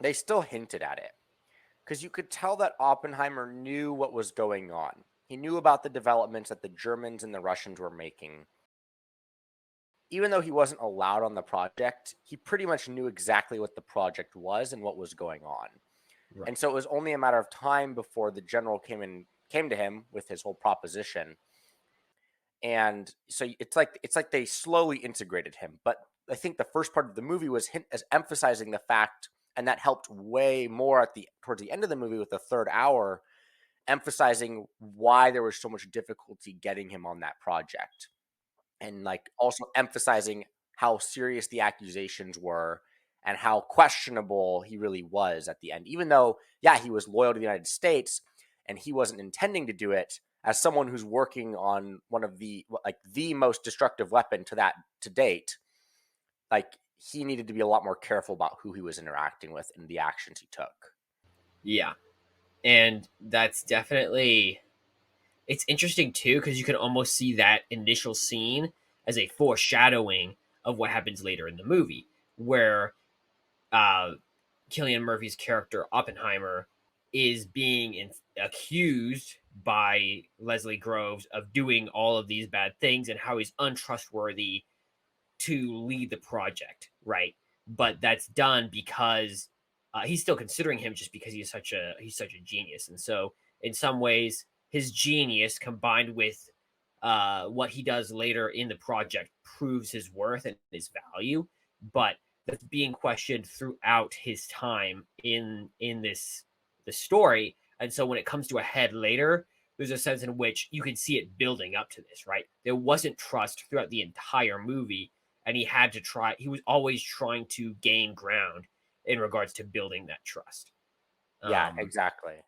they still hinted at it because you could tell that Oppenheimer knew what was going on. He knew about the developments that the Germans and the Russians were making. Even though he wasn't allowed on the project, he pretty much knew exactly what the project was and what was going on. And Right. so it was only a matter of time before the general came to him with his whole proposition. And so it's like they slowly integrated him. But I think the first part of the movie was as emphasizing the fact, and that helped way more at the towards the end of the movie with the third hour, emphasizing why there was so much difficulty getting him on that project, and like also emphasizing how serious the accusations were and how questionable he really was at the end. Even though, yeah, he was loyal to the United States and he wasn't intending to do it, as someone who's working on one of the most destructive weapon to date, like he needed to be a lot more careful about who he was interacting with and the actions he took. Yeah. And that's definitely it's interesting too because you can almost see that initial scene as a foreshadowing of what happens later in the movie, where uh, Killian Murphy's character Oppenheimer is being accused by Leslie Groves of doing all of these bad things and how he's untrustworthy to lead the project, right? But that's done because he's still considering him just because he's such a genius, and so in some ways, his genius combined with what he does later in the project proves his worth and his value. But that's being questioned throughout his time in the story, and so when it comes to a head later, there's a sense in which you can see it building up to this, right? There wasn't trust throughout the entire movie, and he was always trying to gain ground in regards to building that trust. Yeah, Um, exactly.